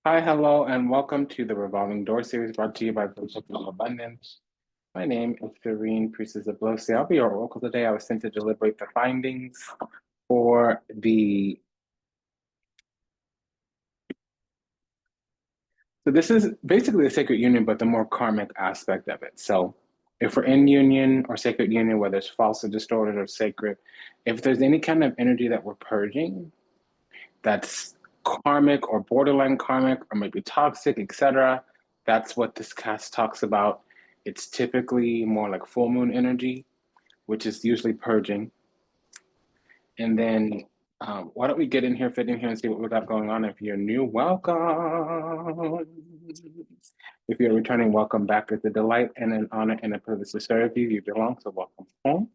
Hi, hello, and welcome to the Revolving Door series brought to you by Vertex of Abundance. My name is Serene, Priestess of Bliss. I'll be your oracle today. I was sent to deliberate the findings for the. So, this is basically a sacred union, but the more karmic aspect of it. So, if we're in union or sacred union, whether it's false or distorted or sacred, if there's any kind of energy that we're purging that's karmic or borderline karmic or maybe toxic, etc. That's what this cast talks about. It's typically more like full moon energy, which is usually purging. And then why don't we get in here, fit in here, and see what we got going on. If you're new, welcome. If you're returning, welcome back. It's a delight and an honor and a privilege to serve you. You belong, so welcome home.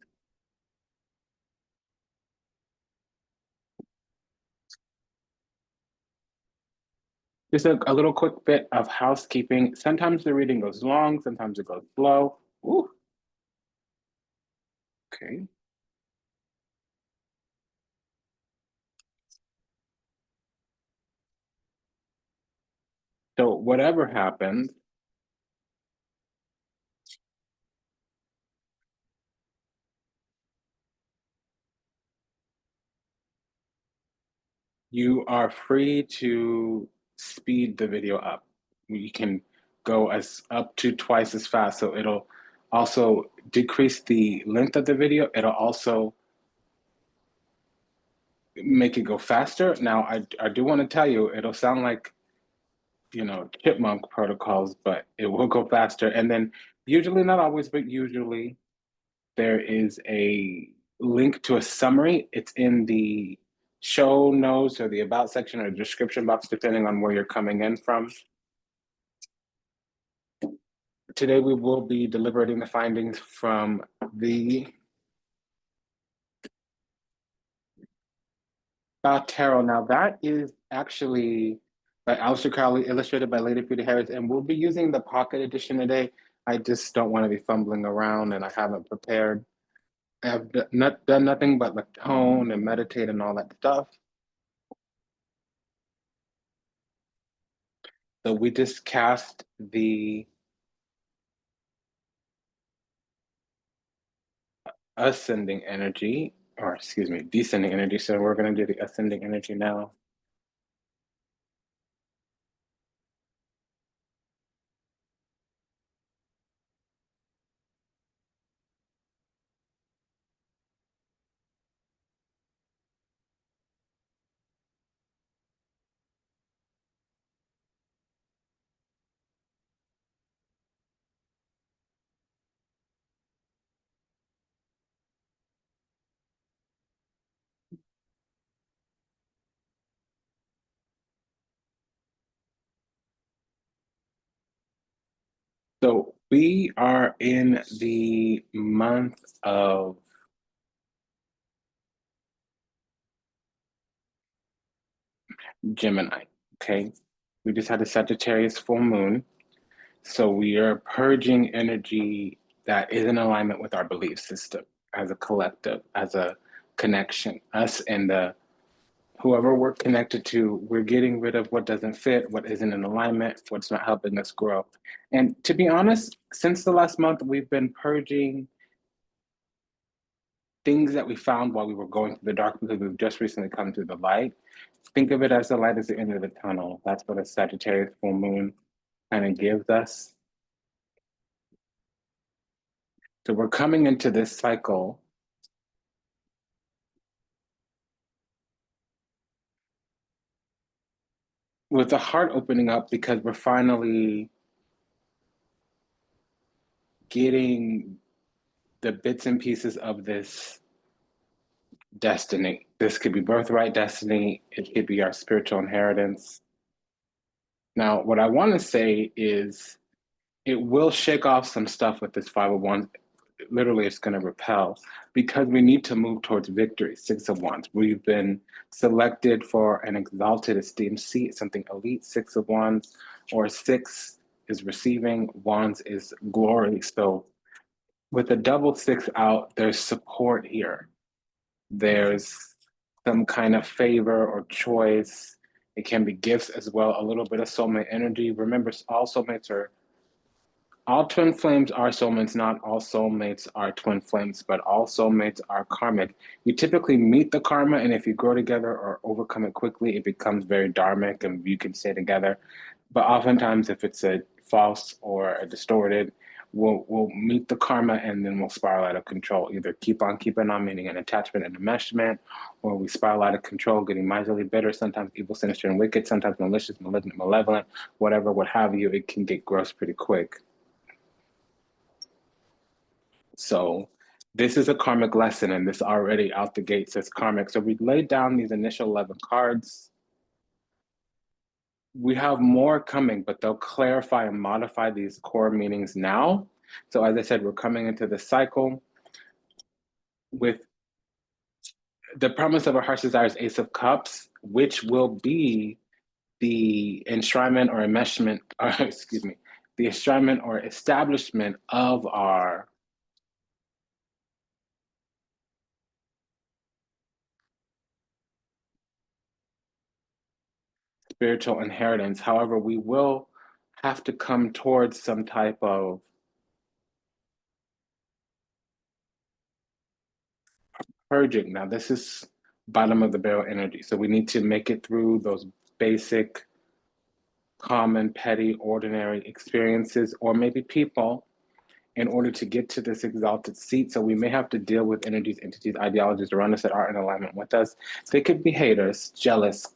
Just a little quick bit of housekeeping. Sometimes the reading goes long, sometimes it goes slow. Ooh, okay. So whatever happens, you are free to speed the video up. You can go as up to twice as fast. So it'll also decrease the length of the video. It'll also make it go faster. Now, I do want to tell you, it'll sound like, chipmunk protocols, but it will go faster. And then usually, not always, but usually there is a link to a summary. It's in the show notes or the about section or description box, depending on where you're coming in from. Today, we will be deliberating the findings from the tarot. Now, that is actually by Aleister Crowley, illustrated by Lady Peter Harris, and we'll be using the pocket edition today. I just don't want to be fumbling around, and I haven't prepared. I have not done nothing but like tone and meditate and all that stuff. So we just cast the ascending energy, or excuse me, descending energy. So we're going to do the ascending energy now. So we are in the month of Gemini. Okay. We just had a Sagittarius full moon. So we are purging energy that is in alignment with our belief system as a collective, as a connection. Us and the whoever we're connected to, we're getting rid of what doesn't fit, what isn't in alignment, what's not helping us grow. And to be honest, since the last month, we've been purging things that we found while we were going through the dark because we've just recently come through the light. Think of it as the light is the end of the tunnel. That's what a Sagittarius full moon kind of gives us. So we're coming into this cycle with the heart opening up because we're finally getting the bits and pieces of this destiny. This could be birthright destiny, it could be our spiritual inheritance. Now, what I want to say is it will shake off some stuff with this 501. Literally, it's going to repel because we need to move towards victory. Six of Wands. We've been selected for an exalted esteemed seat, something elite. Six of Wands, or six is receiving, Wands is glory. So, with a double six out, there's support here. There's some kind of favor or choice. It can be gifts as well, a little bit of soulmate energy. Remember, all twin flames are soulmates. Not all soulmates are twin flames, but all soulmates are karmic. You typically meet the karma, and if you grow together or overcome it quickly, it becomes very dharmic and you can stay together. But oftentimes, if it's a false or a distorted, we'll meet the karma and then we'll spiral out of control. Either keep on keeping on, meaning an attachment and enmeshment, or we spiral out of control, getting miserly, bitter, sometimes evil, sinister, and wicked, sometimes malicious, malignant, malevolent, whatever, what have you. It can get gross pretty quick. So this is a karmic lesson, and this already out the gate says karmic. So we laid down these initial 11 cards. We have more coming, but they'll clarify and modify these core meanings now. So as I said, we're coming into the cycle with the promise of our heart's desire is Ace of Cups, which will be the enshrinement or enmeshment, or excuse me, the enshrinement or establishment of our spiritual inheritance. However, we will have to come towards some type of purging. Now, this is bottom of the barrel energy. So we need to make it through those basic, common, petty, ordinary experiences, or maybe people, in order to get to this exalted seat. So we may have to deal with energies, entities, ideologies around us that aren't in alignment with us. They could be haters, jealous,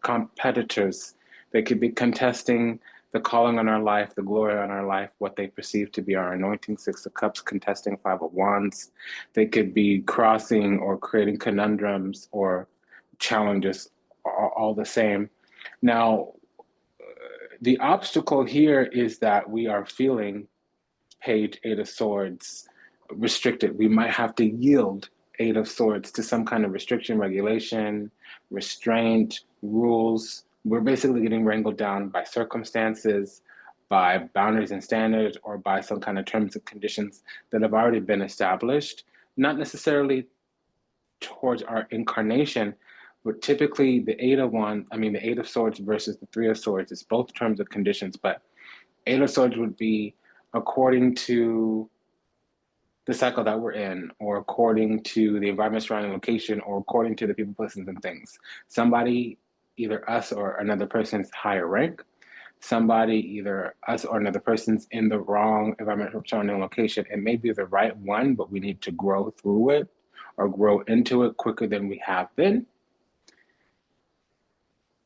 competitors. They could be contesting the calling on our life, the glory on our life, what they perceive to be our anointing, Six of Cups, contesting Five of Wands. They could be crossing or creating conundrums or challenges, all the same. Now, the obstacle here is that we are feeling Page, Eight of Swords, restricted. We might have to yield Eight of Swords to some kind of restriction, regulation, restraint, rules. We're basically getting wrangled down by circumstances, by boundaries and standards, or by some kind of terms and conditions that have already been established, not necessarily towards our incarnation, but typically the Eight of Swords versus the Three of Swords is both terms and conditions, but Eight of Swords would be according to the cycle that we're in, or according to the environment surrounding location, or according to the people, places, and things. Somebody, either us or another person's higher rank, somebody, either us or another person's in the wrong environment surrounding location. It may be the right one, but we need to grow through it or grow into it quicker than we have been,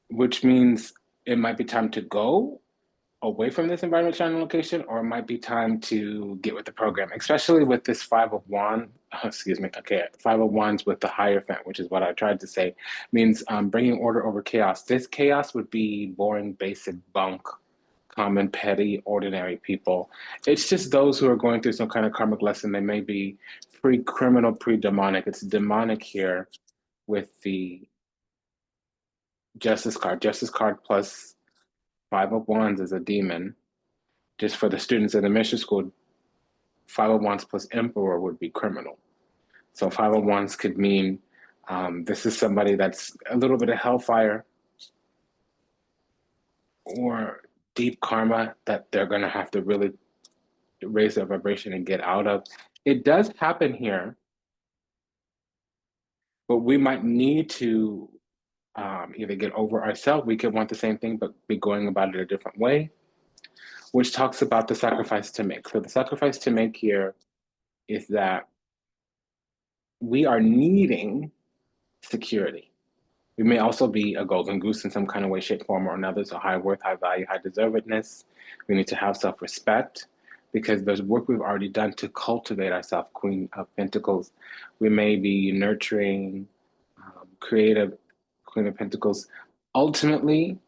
which means it might be time to go away from this environment channel location, or it might be time to get with the program, especially with this Five of Wands, Five of Wands with the Hierophant, which is what I tried to say, means bringing order over chaos. This chaos would be boring, basic, bunk, common, petty, ordinary people. It's just those who are going through some kind of karmic lesson. They may be pre-criminal, pre-demonic. It's demonic here with the Justice card. Justice card plus Five of Wands is a demon. Just for the students in the mission school, Five of Wands plus Emperor would be criminal. So Five of Wands could mean this is somebody that's a little bit of hellfire or deep karma that they're going to have to really raise their vibration and get out of. It does happen here, but we might need to either get over ourselves. We could want the same thing, but be going about it a different way, which talks about the sacrifice to make. So the sacrifice to make here is that we are needing security. We may also be a golden goose in some kind of way, shape, form, or another. So high worth, high value, high deservedness. We need to have self-respect because there's work we've already done to cultivate ourselves. Queen of Pentacles. We may be nurturing, creative, Queen of Pentacles. Ultimately,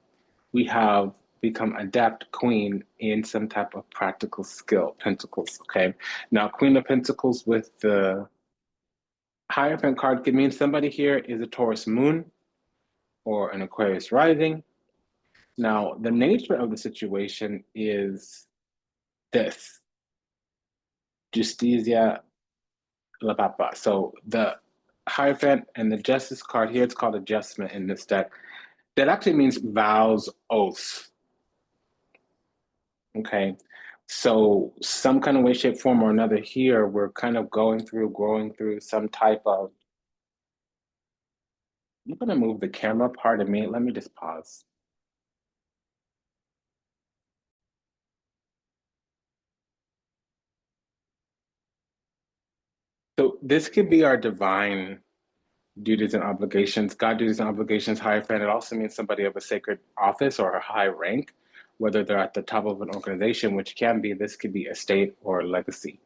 we have become adept queen in some type of practical skill, Pentacles, okay? Now, Queen of Pentacles with the Hierophant card could mean somebody here is a Taurus moon or an Aquarius rising. Now, the nature of the situation is this. Justicia la Papa. So the Hierophant and the Justice card here, it's called adjustment in this deck. That actually means vows, oaths. Okay. So some kind of way, shape, form, or another here, we're kind of going through, growing through some type of. I'm gonna move the camera, pardon me. Let me just pause. So this could be our divine duties and obligations, God duties and obligations, hierophant. It also means somebody of a sacred office or a high rank, whether they're at the top of an organization, which can be, this could be a state or a legacy,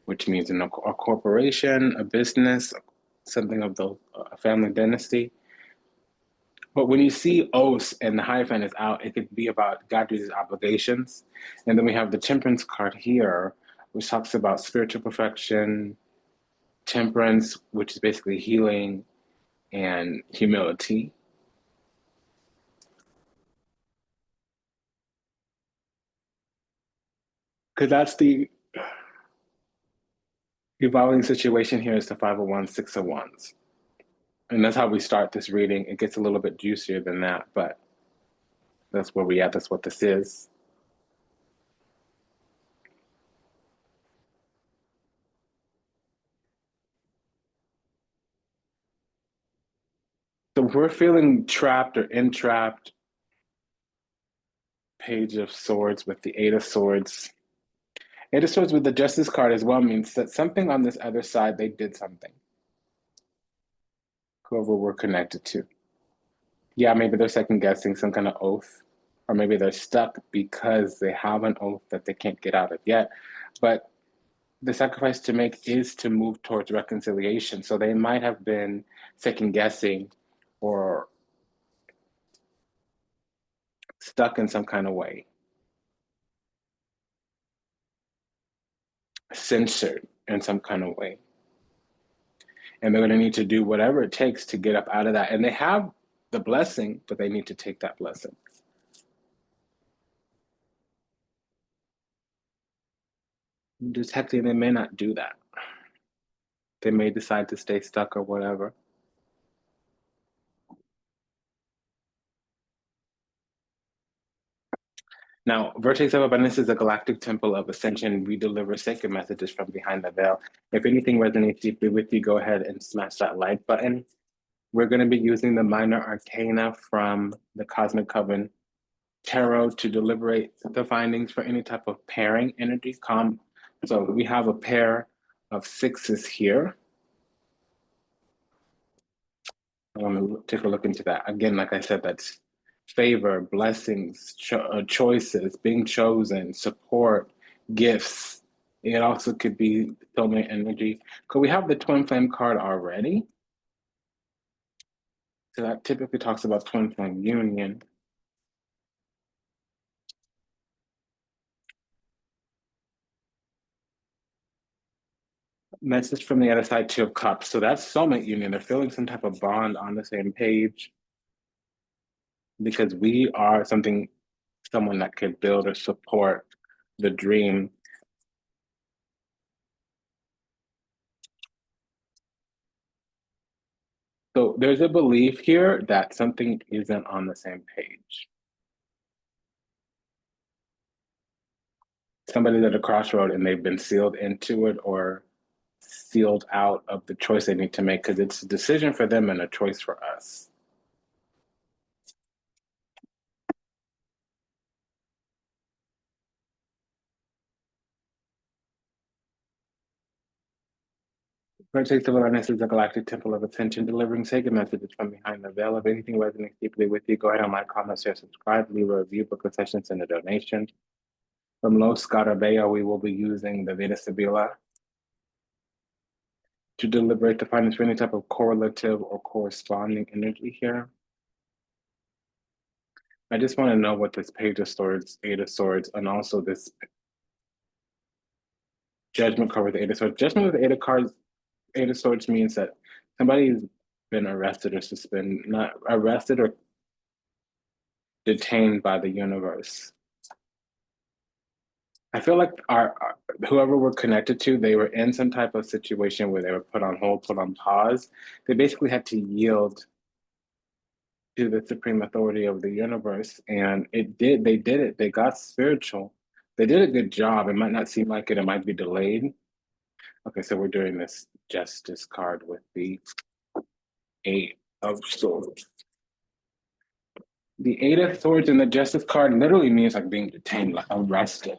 which means in a corporation, a business, something of the family dynasty. But when you see oaths and the Hierophant is out, it could be about God duties obligations. And then we have the Temperance card here, which talks about spiritual perfection, temperance, which is basically healing, and humility. Because that's the evolving situation here is the 501, 601s. And that's how we start this reading. It gets a little bit juicier than that, but that's where we at. That's what this is. So if we're feeling trapped or entrapped, Page of Swords with the Eight of Swords. Eight of Swords with the Justice card as well means that something on this other side, they did something. Whoever we're connected to. Yeah, maybe they're second guessing some kind of oath, or maybe they're stuck because they have an oath that they can't get out of yet. But the sacrifice to make is to move towards reconciliation. So they might have been second guessing or stuck in some kind of way, censored in some kind of way. And they're going to need to do whatever it takes to get up out of that. And they have the blessing, but they need to take that blessing. Detecting, they may not do that. They may decide to stay stuck or whatever. Now, Vertex of Abundance is a galactic temple of ascension. We deliver sacred messages from behind the veil. If anything resonates deeply with you, go ahead and smash that like button. We're going to be using the minor arcana from the Cosmic Coven Tarot to deliberate the findings for any type of pairing energy. So we have a pair of sixes here. I'm going to take a look into that. Again, like I said, that's favor, blessings, choices, being chosen, support, gifts. It also could be soulmate energy. Could we have the twin flame card already? So that typically talks about twin flame union. Message from the other side, Two of Cups. So that's soulmate union. They're feeling some type of bond on the same page because we are someone that could build or support the dream. So there's a belief here that something isn't on the same page. Somebody's at a crossroad and they've been sealed into it or sealed out of the choice they need to make because it's a decision for them and a choice for us. Vertex of Awareness is a galactic temple of attention, delivering sacred messages from behind the veil. If anything resonates deeply with you, go ahead and like, comment, share, subscribe, leave a review, book a session, send a donation. From Los Scarabeo, we will be using the Veda Sibila to deliberate the findings for any type of correlative or corresponding energy here. I just want to know what this Page of Swords, Eight of Swords, and also this Judgment card with the Eight of Swords. Judgment with the Eight of Cards, Eight of Swords means that somebody's been arrested or suspended, not arrested or detained by the universe. I feel like our whoever we're connected to, they were in some type of situation where they were put on hold, put on pause. They basically had to yield to the supreme authority of the universe. And they did it. They got spiritual. They did a good job. It might not seem like it, it might be delayed. Okay, so we're doing this justice card with the Eight of Swords. The Eight of Swords and the Justice card literally means like being detained, like arrested.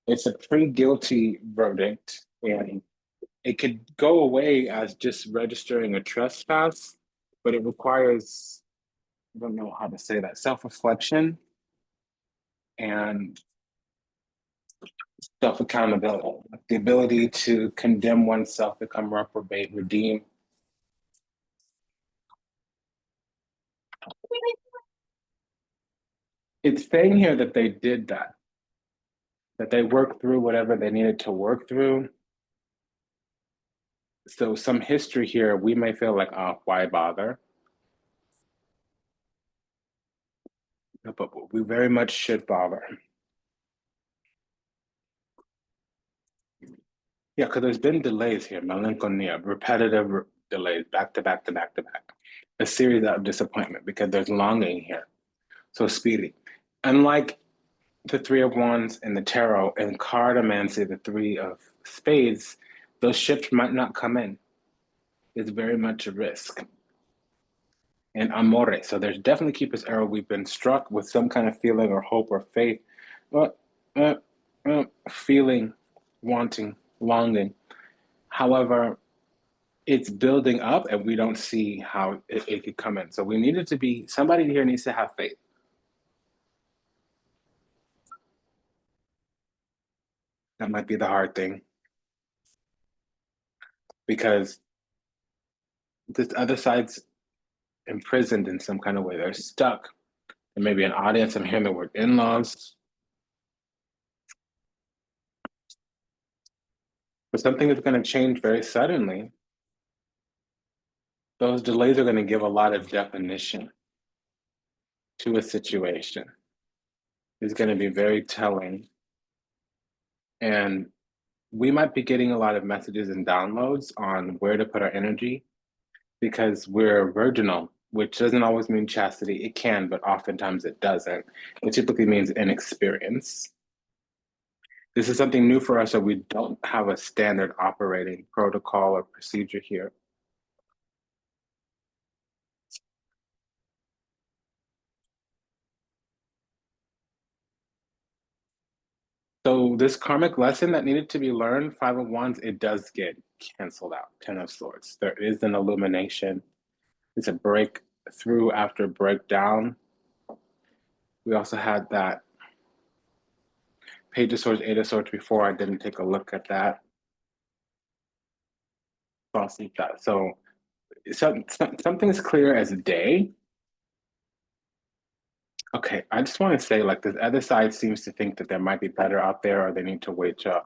It's a pre-guilty verdict, and it could go away as just registering a trespass, but it requires, I don't know how to say that, self-reflection and self-accountability, the ability to condemn oneself, become reprobate, redeem. It's saying here that they did that they worked through whatever they needed to work through. So some history here, we may feel like, oh, why bother? But we very much should bother. Yeah, because there's been delays here, melancholia, repetitive delays, back to back to back to back. A series of disappointment because there's longing here. So speedy. Unlike the Three of Wands in the tarot and cardomancy, the Three of Spades, those ships might not come in. It's very much a risk. And amore, so there's definitely Keeper's arrow. We've been struck with some kind of feeling or hope or faith, feeling, wanting, longing. However, it's building up and we don't see how it could come in. So we needed to be, somebody here needs to have faith. That might be the hard thing. Because this other side's imprisoned in some kind of way. They're stuck. There may be an audience. I'm hearing the word in-laws. But something is going to change very suddenly. Those delays are going to give a lot of definition to a situation. It's going to be very telling. And we might be getting a lot of messages and downloads on where to put our energy because we're virginal, which doesn't always mean chastity. It can, but oftentimes it doesn't. It typically means inexperience. This is something new for us, so we don't have a standard operating protocol or procedure here. So this karmic lesson that needed to be learned, Five of Wands, it does get canceled out. Ten of Swords. There is an illumination. It's a breakthrough after breakdown. We also had that Page of Swords, Eight of Swords before. I didn't take a look at that. So something's clear as day. Okay, I just want to say, like, the other side seems to think that there might be better out there, or they need to wait to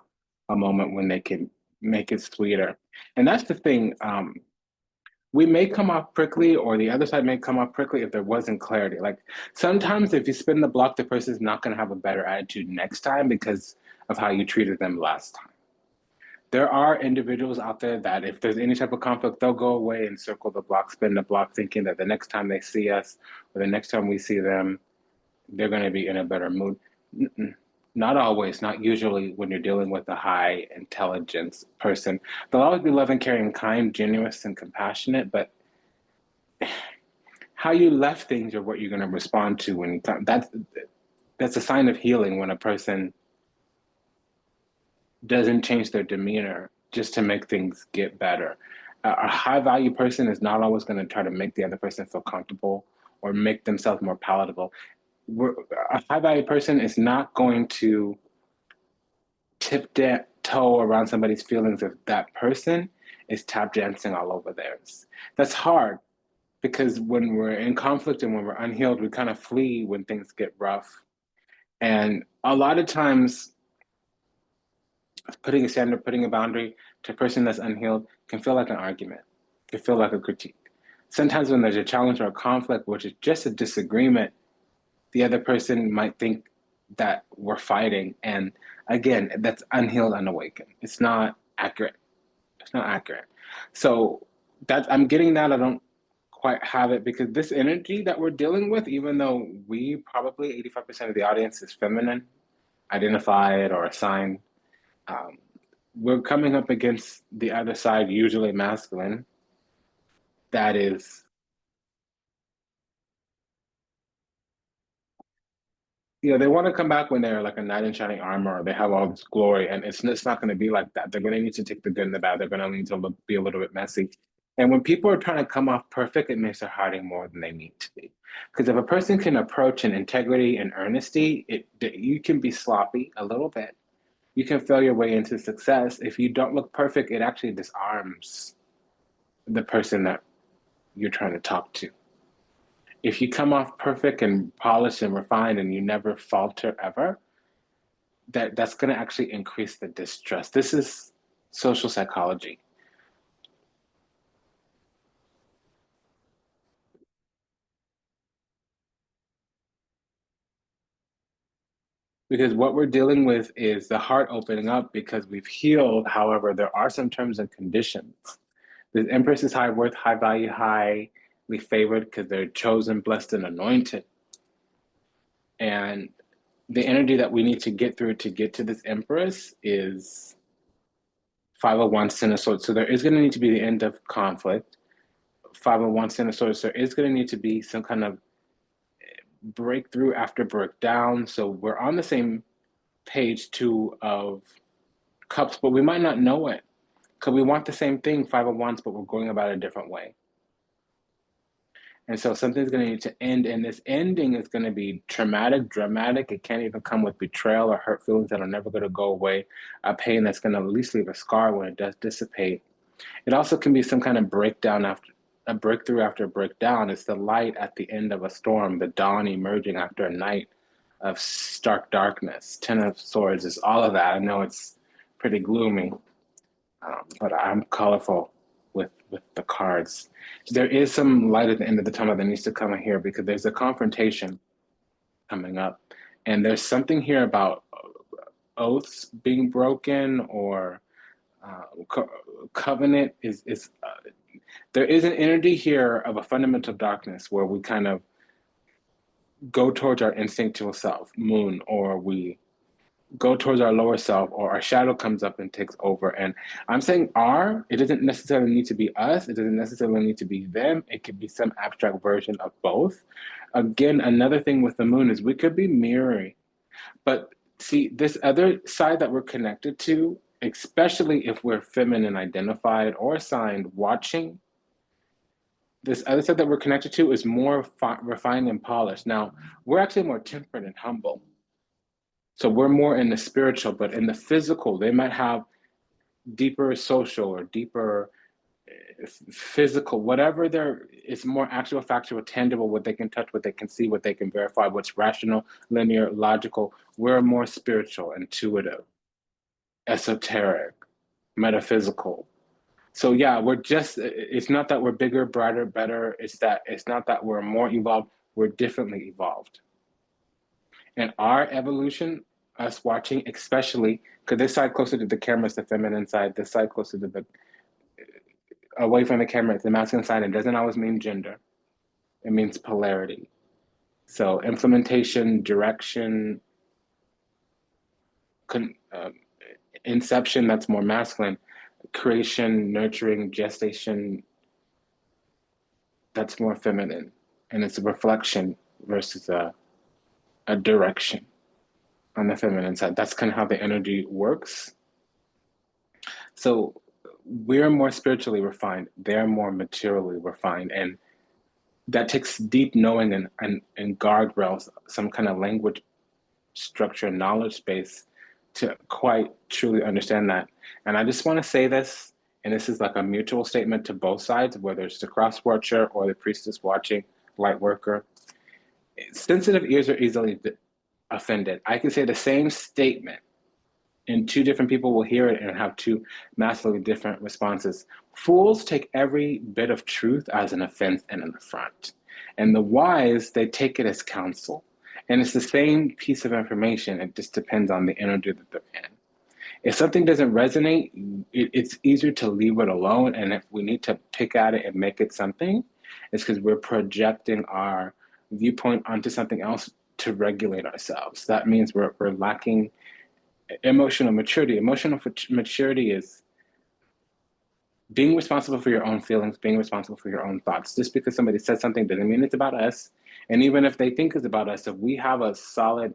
a moment when they can make it sweeter. And that's the thing. We may come off prickly, or the other side may come off prickly if there wasn't clarity. Like sometimes, if you spin the block, the person's not going to have a better attitude next time because of how you treated them last time. There are individuals out there that if there's any type of conflict, they'll go away and circle the block, spin the block, thinking that the next time they see us or the next time we see them, they're going to be in a better mood. Not always, not usually when you're dealing with a high intelligence person. They'll always be loving, caring, kind, generous, and compassionate, but how you left things are what you're going to respond to when you come. That's a sign of healing when a person doesn't change their demeanor just to make things get better. A high value person is not always going to try to make the other person feel comfortable or make themselves more palatable. A high value person is not going to tiptoe around somebody's feelings if that person is tap dancing all over theirs. That's hard because when we're in conflict and when we're unhealed, we kind of flee when things get rough. And a lot of times, putting a standard, putting a boundary to a person that's unhealed can feel like an argument, can feel like a critique. Sometimes when there's a challenge or a conflict, which is just a disagreement, the other person might think that we're fighting. And again, that's unhealed, unawakened. It's not accurate. It's not accurate. So that I'm getting that. I don't quite have it, because this energy that we're dealing with, even though we probably 85% of the audience is feminine, identified or assigned, um, we're coming up against the other side, usually masculine, that is, they want to come back when they're like a knight in shining armor, or they have all this glory, and it's not going to be like that. They're going to need to take the good and the bad. They're going to need to be a little bit messy. And when people are trying to come off perfect, it makes they're hiding more than they need to be. Because if a person can approach in integrity and earnesty, you can be sloppy a little bit. You can fail your way into success. If you don't look perfect, it actually disarms the person that you're trying to talk to. If you come off perfect and polished and refined and you never falter ever, that's going to actually increase the distrust. This is social psychology. Because what we're dealing with is the heart opening up because we've healed. However, there are some terms and conditions. The Empress is high worth, high value, highly favored because they're chosen, blessed, and anointed. And the energy that we need to get through to get to this Empress is 501 Ten of Swords. So there is going to need to be the end of conflict. 501 Ten of Swords. There is going to need to be some kind of breakthrough after breakdown. So we're on the same page, Two of Cups, but we might not know it because we want the same thing, Five of Wands, but we're going about it a different way. And so something's going to need to end, and this ending is going to be traumatic, dramatic. It can't even come with betrayal or hurt feelings that are never going to go away, a pain that's going to at least leave a scar when it does dissipate. It also can be some kind of breakdown after a breakthrough after a breakdown. It's the light at the end of a storm, the dawn emerging after a night of stark darkness. Ten of Swords is all of that. I know it's pretty gloomy, but I'm colorful with the cards. There is some light at the end of the tunnel that needs to come in here because there's a confrontation coming up, and there's something here about oaths being broken or covenant is there is an energy here of a fundamental darkness where we kind of go towards our instinctual self, moon, or we go towards our lower self, or our shadow comes up and takes over. And I'm saying it doesn't necessarily need to be us. It doesn't necessarily need to be them. It could be some abstract version of both. Again, another thing with the moon is we could be mirroring. But see, this other side that we're connected to, especially if we're feminine identified or assigned, watching, this other side that we're connected to is more refined and polished. Now, we're actually more tempered and humble. So we're more in the spiritual, but in the physical, they might have deeper social or deeper physical, whatever it's more actual, factual, tangible, what they can touch, what they can see, what they can verify, what's rational, linear, logical. We're more spiritual, intuitive, esoteric, metaphysical. So yeah, it's not that we're bigger, brighter, better. It's not that we're more evolved. We're differently evolved. And our evolution, us watching, especially, because this side closer to the camera is the feminine side, this side closer to away from the camera is the masculine side. It doesn't always mean gender. It means polarity. So implementation, direction, inception, that's more masculine. Creation, nurturing, gestation, that's more feminine. And it's a reflection versus a direction on the feminine side. That's kind of how the energy works. So we're more spiritually refined, they're more materially refined. And that takes deep knowing and guardrails, some kind of language structure, knowledge base to quite truly understand that. And I just want to say this, and this is like a mutual statement to both sides, whether it's the cross watcher or the priestess watching, light worker. Sensitive ears are easily offended. I can say the same statement and two different people will hear it and have two massively different responses. Fools take every bit of truth as an offense and an affront. And the wise, they take it as counsel. And it's the same piece of information. It just depends on the energy that they're in. If something doesn't resonate, it's easier to leave it alone. And if we need to pick at it and make it something, is because we're projecting our viewpoint onto something else to regulate ourselves. That means we're lacking emotional maturity. Emotional maturity is being responsible for your own feelings, being responsible for your own thoughts. Just because somebody says something doesn't mean it's about us. And even if they think it's about us, if we have a solid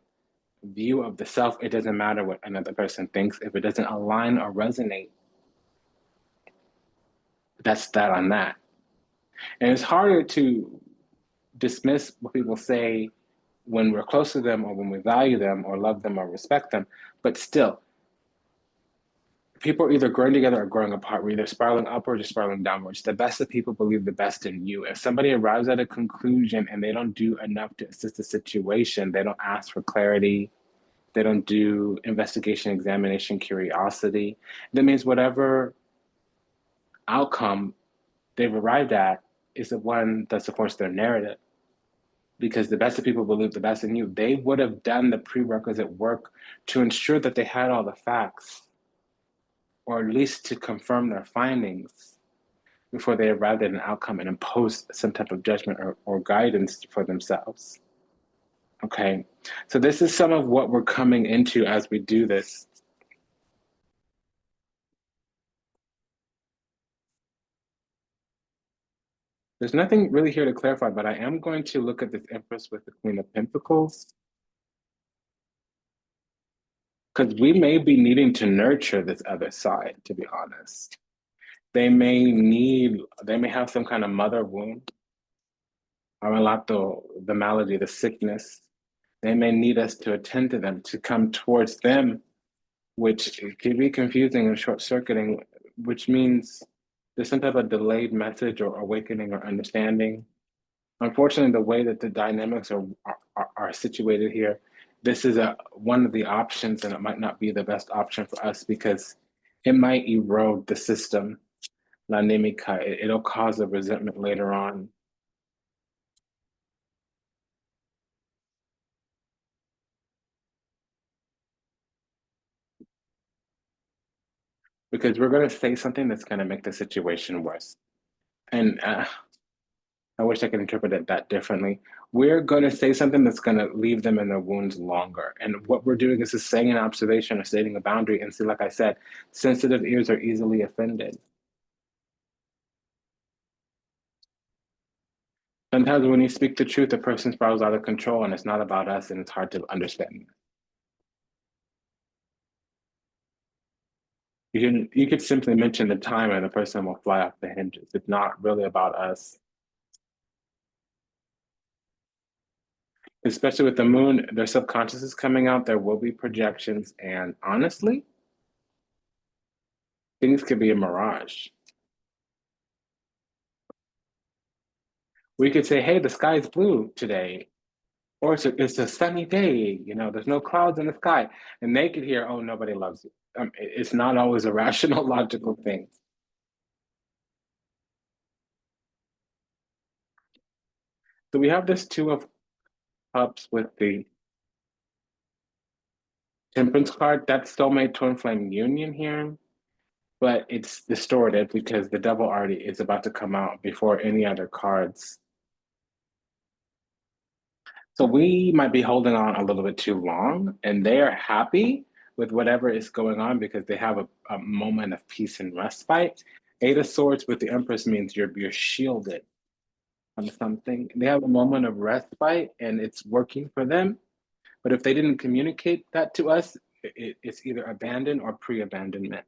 view of the self, it doesn't matter what another person thinks. If it doesn't align or resonate, that's that on that. And it's harder to dismiss what people say when we're close to them or when we value them or love them or respect them. But still, people are either growing together or growing apart. We're either spiraling upwards or spiraling downwards. The best of people believe the best in you. If somebody arrives at a conclusion and they don't do enough to assist the situation, they don't ask for clarity, they don't do investigation, examination, curiosity, that means whatever outcome they've arrived at is the one that supports their narrative. Because the best of people believe the best in you. They would have done the prerequisite work to ensure that they had all the facts, or at least to confirm their findings before they arrived at an outcome and imposed some type of judgment or guidance for themselves. Okay, so this is some of what we're coming into as we do this. There's nothing really here to clarify, but I am going to look at this Empress with the Queen of Pentacles, because we may be needing to nurture this other side, to be honest. They may have some kind of mother wound, amalato, the malady, the sickness. They may need us to attend to them, to come towards them, which can be confusing and short-circuiting, which means there's some type of delayed message or awakening or understanding. Unfortunately, the way that the dynamics are situated here, this is one of the options, and it might not be the best option for us because it might erode the system. La nemica, it'll cause a resentment later on. Because we're going to say something that's going to make the situation worse. And I wish I could interpret it that differently. We're going to say something that's going to leave them in their wounds longer. And what we're doing is just saying an observation or stating a boundary. And see, like I said, sensitive ears are easily offended. Sometimes when you speak the truth, the person spirals out of control and it's not about us and it's hard to understand. You could simply mention the time and the person will fly off the hinges. It's not really about us. Especially with the moon, their subconscious is coming out, there will be projections, and honestly, things could be a mirage. We could say, hey, the sky's blue today, or it's a sunny day, there's no clouds in the sky. And they could hear, oh, nobody loves you. It's not always a rational, logical thing. So we have this Two of Cups with the Temperance card. That's soulmate twin flame union here, but it's distorted because the devil already is about to come out before any other cards. So we might be holding on a little bit too long, and they are happy with whatever is going on because they have a moment of peace and respite. Eight of Swords with the Empress means you're shielded from something. They have a moment of respite, and it's working for them. But if they didn't communicate that to us, it's either abandon or pre-abandonment.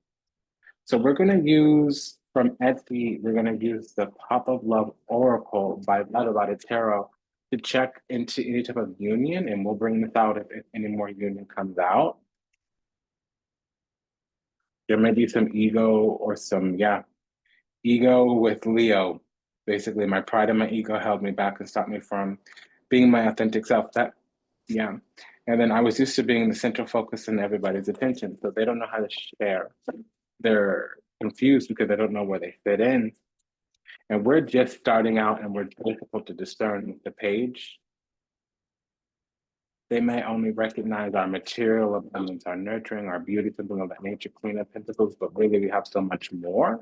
So we're going to use from Etsy, we're going to use the Pop of Love Oracle by Letter Tarot to check into any type of union, and we'll bring this out if any more union comes out. There may be some ego or some, ego with Leo. Basically, my pride and my ego held me back and stopped me from being my authentic self. Yeah. And then I was used to being the central focus in everybody's attention, so they don't know how to share. They're confused because they don't know where they fit in. And we're just starting out and we're difficult to discern the page. They may only recognize our material abundance, our nurturing, our beauty, something of that nature, Queen of Pentacles, but really we have so much more.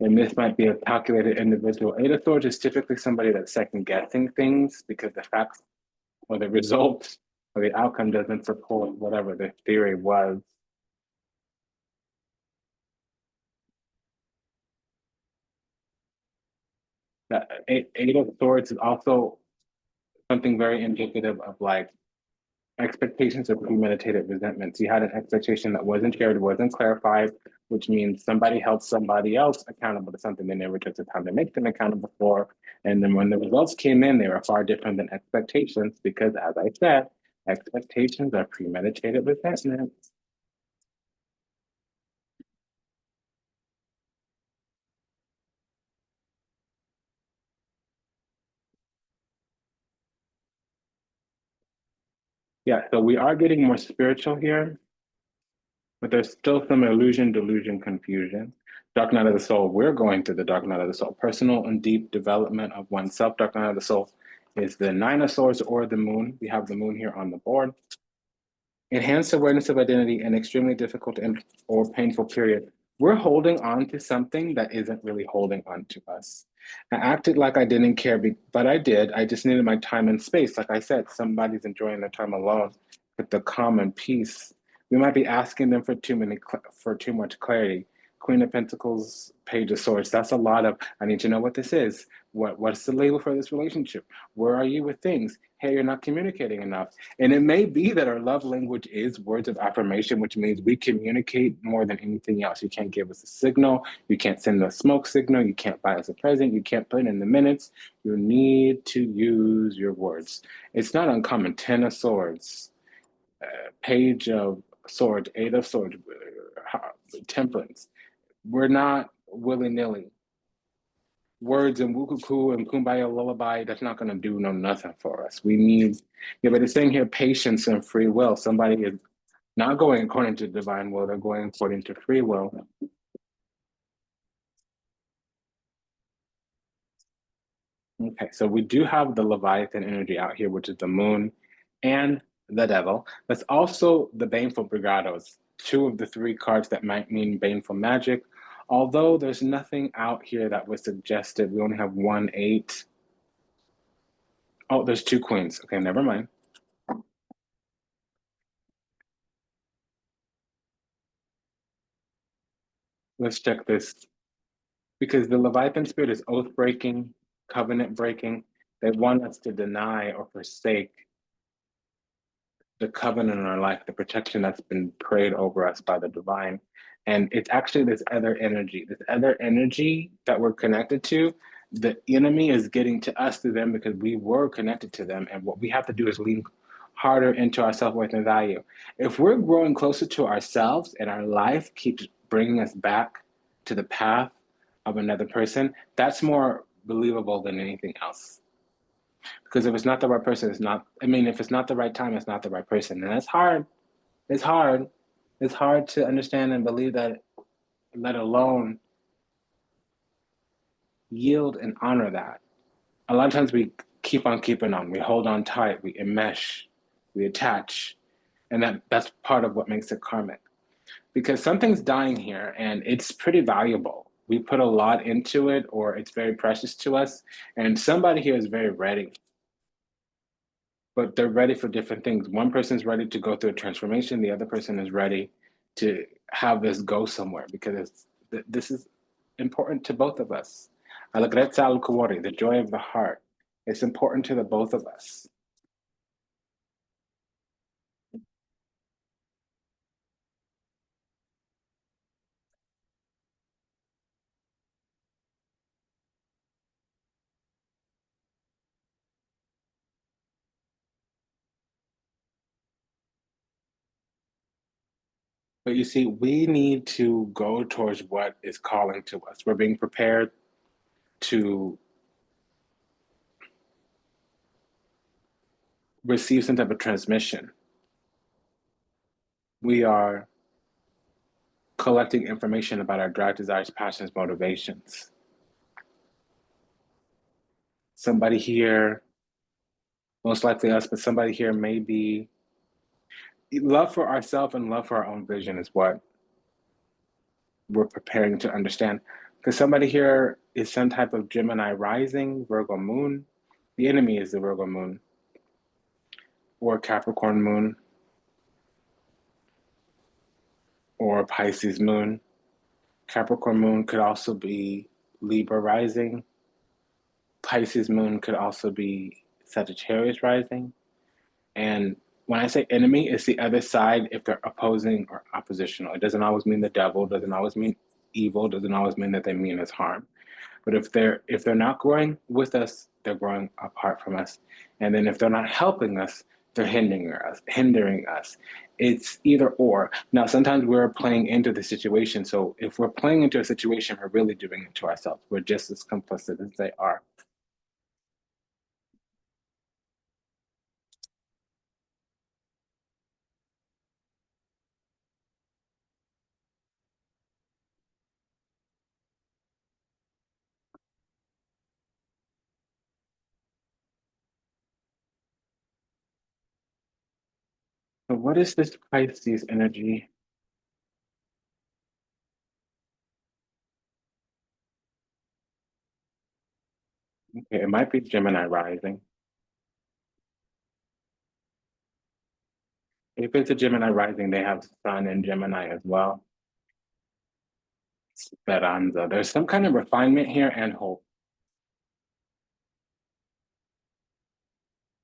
And this might be a calculated individual. Eight of Swords is typically somebody that's second guessing things because the facts or the result or the outcome doesn't support whatever the theory was. That eight of Swords is also something very indicative of like expectations of premeditated resentments. You had an expectation that wasn't shared, wasn't clarified, which means somebody held somebody else accountable to something they never took the time to make them accountable for. And then when the results came in, they were far different than expectations because, as I said, expectations are premeditated resentments. Yeah, so we are getting more spiritual here, but there's still some illusion, delusion, confusion. Dark night of the soul, we're going through the dark night of the soul. Personal and deep development of oneself. Dark night of the soul is the Nine of Swords or the moon. We have the moon here on the board. Enhanced awareness of identity, an extremely difficult or painful period. We're holding on to something that isn't really holding on to us. I acted like I didn't care, but I did. I just needed my time and space. Like I said, somebody's enjoying their time alone with the calm and peace. We might be asking them for too much clarity. Queen of Pentacles, Page of Swords. That's a lot of, I need to know what this is. What's the label for this relationship? Where are you with things? Hey, you're not communicating enough. And it may be that our love language is words of affirmation, which means we communicate more than anything else. You can't give us a signal. You can't send a smoke signal. You can't buy us a present. You can't put it in the minutes. You need to use your words. It's not uncommon. Ten of Swords, Page of Swords, Eight of Swords, Temperance. We're not willy-nilly. Words and wukuku and kumbaya lullaby, that's not going to do no nothing for us. We need, yeah, but it's saying here patience and free will. Somebody is not going according to divine will, they're going according to free will. Okay, so we do have the Leviathan energy out here, which is the moon and the devil. That's also the baneful brigados, two of the three cards that might mean baneful magic. Although there's nothing out here that was suggested, we only have one eight. Oh, there's two queens. Okay, never mind. Let's check this because the Leviathan spirit is oath breaking, covenant breaking. They want us to deny or forsake the covenant in our life, the protection that's been prayed over us by the divine. And it's actually this other energy that we're connected to. The enemy is getting to us through them because we were connected to them. And what we have to do is lean harder into our self worth and value. If we're growing closer to ourselves and our life keeps bringing us back to the path of another person, that's more believable than anything else. Because if it's not the right person, it's not, I mean, if it's not the right time, it's not the right person. And that's hard. It's hard. It's hard to understand and believe that, let alone yield and honor that. A lot of times we keep on keeping on. We hold on tight, we enmesh, we attach. And that's part of what makes it karmic. Because something's dying here and it's pretty valuable. We put a lot into it or it's very precious to us. And somebody here is very ready, but they're ready for different things. One person's ready to go through a transformation. The other person is ready to have this go somewhere because this is important to both of us. Allegrezza al cuore, the joy of the heart. It's important to the both of us. But you see, we need to go towards what is calling to us. We're being prepared to receive some type of transmission. We are collecting information about our drive, desires, passions, motivations. Somebody here, most likely us, but somebody here may be love for ourselves and love for our own vision is what we're preparing to understand. Because somebody here is some type of Gemini rising, Virgo moon. The enemy is the Virgo moon or Capricorn moon or Pisces moon. Capricorn moon could also be Libra rising. Pisces moon could also be Sagittarius rising. And when I say enemy, it's the other side if they're opposing or oppositional. It doesn't always mean the devil, doesn't always mean evil, doesn't always mean that they mean us harm. But if they're not growing with us, they're growing apart from us. And then if they're not helping us, they're hindering us. It's either or. Now sometimes we're playing into the situation. So if we're playing into a situation, we're really doing it to ourselves. We're just as complicit as they are. So what is this Pisces energy? Okay, it might be Gemini rising. If it's a Gemini rising, they have Sun in Gemini as well. Speranza. There's some kind of refinement here and hope.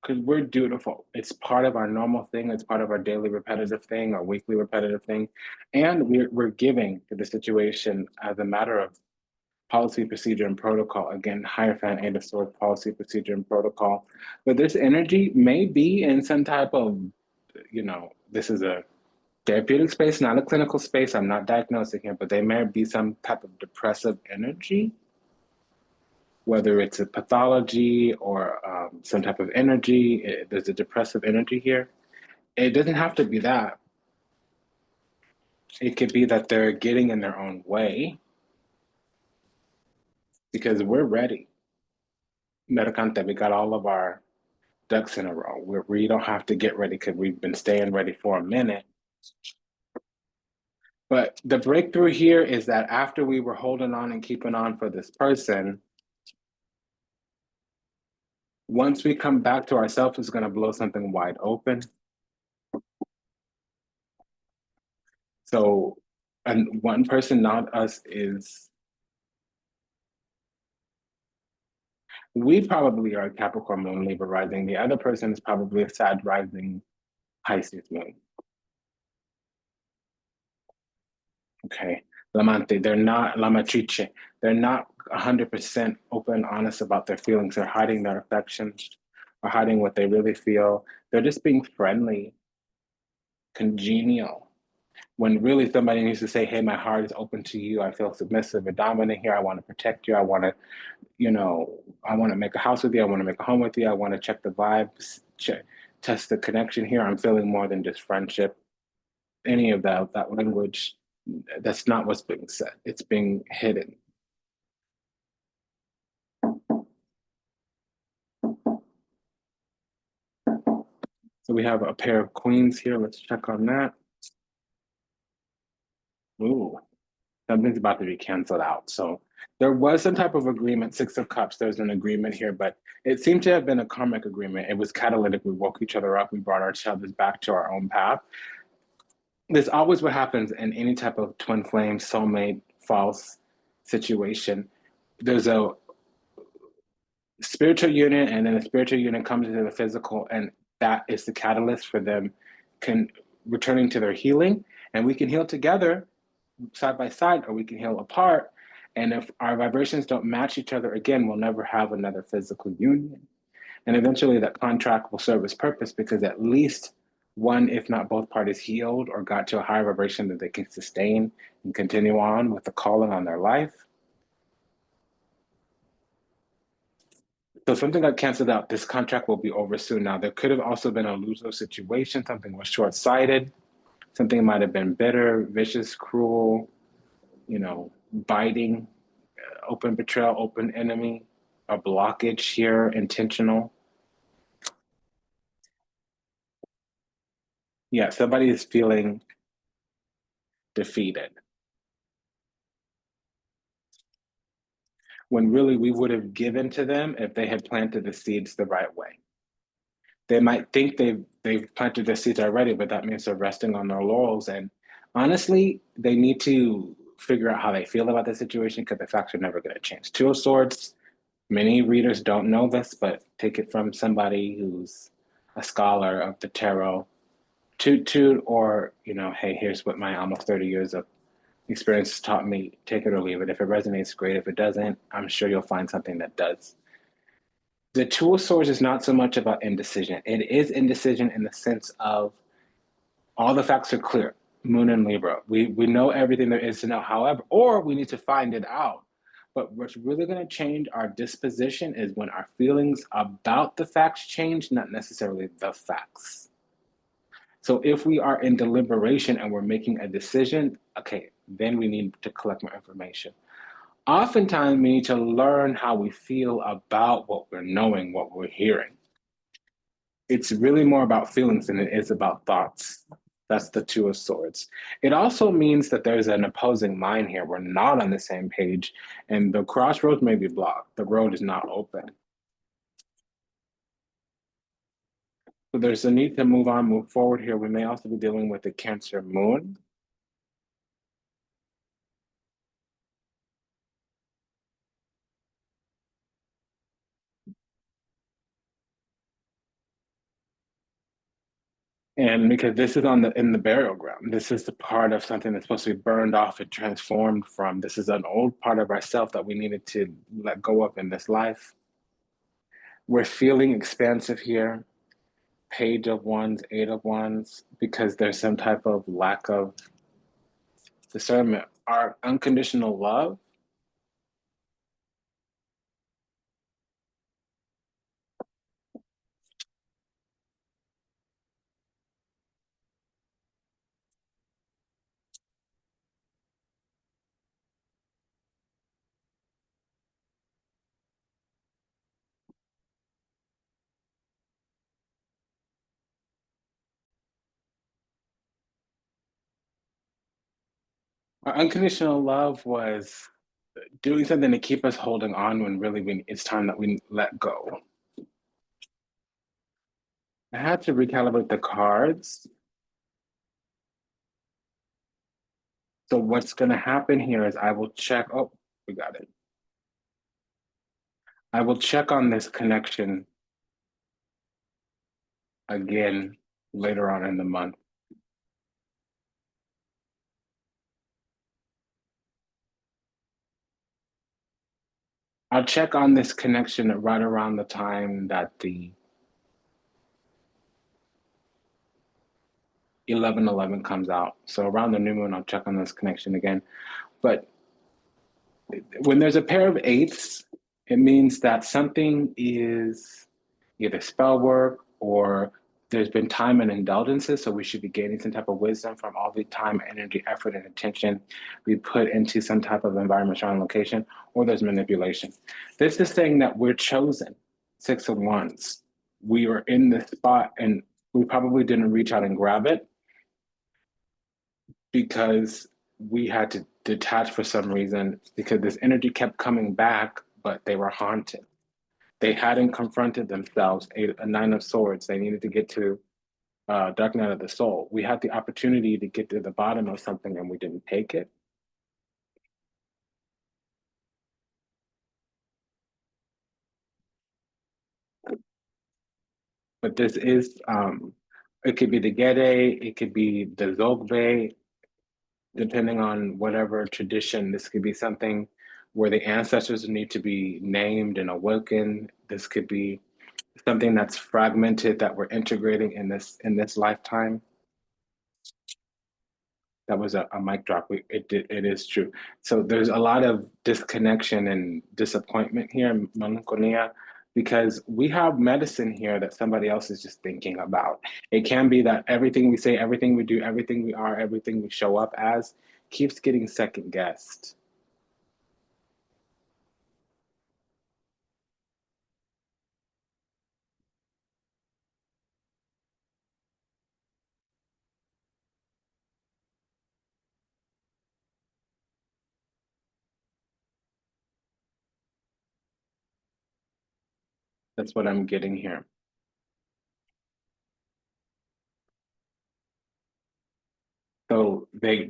Because we're dutiful. It's part of our normal thing. It's part of our daily repetitive thing, our weekly repetitive thing. And we're giving to the situation as a matter of policy, procedure, and protocol. Again, Hierophant, Eight of Swords, policy, procedure, and protocol. But this energy may be in some type of, this is a therapeutic space, not a clinical space. I'm not diagnosing here, but there may be some type of depressive energy, whether it's a pathology or some type of energy. There's a depressive energy here. It doesn't have to be that. It could be that they're getting in their own way because we're ready. Mercante, we got all of our ducks in a row. We don't have to get ready because we've been staying ready for a minute. But the breakthrough here is that after we were holding on and keeping on for this person, once we come back to ourselves, it's going to blow something wide open. So, and one person, not us, is we probably are a Capricorn moon, Libra rising. The other person is probably a Sag rising, Pisces moon. Okay. Lamante, they're not, La Matrice, they're not 100% open, honest about their feelings. They're hiding their affections or hiding what they really feel. They're just being friendly, congenial. When really somebody needs to say, hey, my heart is open to you. I feel submissive and dominant here. I want to protect you. I want to, I want to make a house with you. I want to make a home with you. I want to check the vibes, test the connection here. I'm feeling more than just friendship. Any of that language, that's not what's being said. It's being hidden. So we have a pair of queens here. Let's check on that. Ooh, something's about to be canceled out. So there was some type of agreement, Six of Cups, there's an agreement here, but it seemed to have been a karmic agreement. It was catalytic. We woke each other up. We brought ourselves back to our own path. There's always what happens in any type of twin flame, soulmate, false situation. There's a spiritual union, and then the spiritual union comes into the physical, and that is the catalyst for them returning to their healing. And we can heal together side by side, or we can heal apart. And if our vibrations don't match each other, again, we'll never have another physical union. And eventually that contract will serve its purpose because at least one, if not both parties, healed or got to a higher vibration that they can sustain and continue on with the calling on their life. So something got canceled out. This contract will be over soon. Now, there could have also been a lose-lose situation. Something was short-sighted. Something might have been bitter, vicious, cruel, biting, open betrayal, open enemy, a blockage here, intentional. Yeah, somebody is feeling defeated. when really we would have given to them if they had planted the seeds the right way. They might think they've planted their seeds already, but that means they're resting on their laurels. And honestly, they need to figure out how they feel about the situation because the facts are never going to change. Two of Swords, many readers don't know this, but take it from somebody who's a scholar of the tarot. Two, or, hey, here's what my almost 30 years of experience has taught me. Take it or leave it. If it resonates, great. If it doesn't, I'm sure you'll find something that does. The Two of Swords is not so much about indecision. It is indecision in the sense of all the facts are clear. Moon and Libra. We know everything there is to know. However, or we need to find it out. But what's really going to change our disposition is when our feelings about the facts change, not necessarily the facts. So if we are in deliberation and we're making a decision, okay, then we need to collect more information. Oftentimes, we need to learn how we feel about what we're knowing, what we're hearing. It's really more about feelings than it is about thoughts. That's the Two of Swords. It also means that there's an opposing mind here. We're not on the same page, and the crossroads may be blocked. The road is not open. So there's a need to move on, move forward here. We may also be dealing with the Cancer moon. And because this is in the burial ground, this is the part of something that's supposed to be burned off and transformed from. This is an old part of ourself that we needed to let go of in this life. We're feeling expansive here. Page of Wands, Eight of Wands, because there's some type of lack of discernment. Our unconditional love. Our unconditional love was doing something to keep us holding on when really it's time that we let go. I had to recalibrate the cards. So what's going to happen here is I will check. Oh, we got it. I will check on this connection again later on in the month. I'll check on this connection right around the time that the 11/11 comes out. So around the new moon, I'll check on this connection again. But when there's a pair of eights, it means that something is either spell work or there's been time and indulgences. So we should be gaining some type of wisdom from all the time, energy, effort, and attention we put into some type of environment, surrounding location, or there's manipulation. This is saying that we're chosen. Six of Wands. We were in this spot and we probably didn't reach out and grab it because we had to detach for some reason because this energy kept coming back, but they were haunted. They hadn't confronted themselves. A Nine of Swords. They needed to get to Dark Night of the Soul. We had the opportunity to get to the bottom of something and we didn't take it. But this is, it could be the Gede, it could be the Zogbe, depending on whatever tradition. This could be something where the ancestors need to be named and awoken. This could be something that's fragmented that we're integrating in this lifetime. That was a mic drop. It is true. So there's a lot of disconnection and disappointment here, melancholia, because we have medicine here that somebody else is just thinking about. It can be that everything we say, everything we do, everything we are, everything we show up as keeps getting second guessed. That's what I'm getting here. So they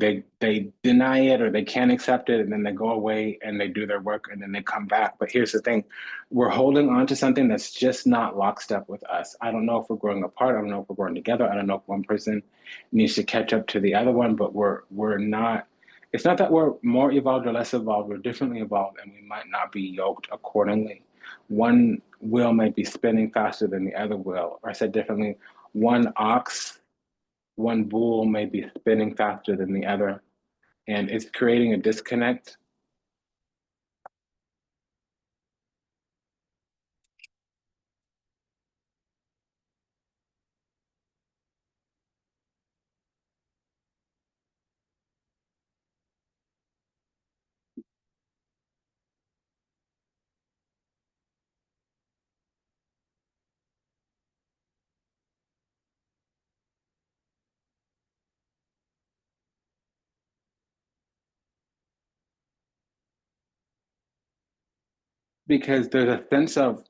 deny it or they can't accept it, and then they go away and they do their work and then they come back. But here's the thing, we're holding on to something that's just not lockstep with us. I don't know if we're growing apart. I don't know if we're growing together. I don't know if one person needs to catch up to the other one, but we're not. It's not that we're more evolved or less evolved. We're differently evolved, and we might not be yoked accordingly. One wheel might be spinning faster than the other wheel, or said differently, one ox one bull may be spinning faster than the other, and it's creating a disconnect. Because there's a sense of,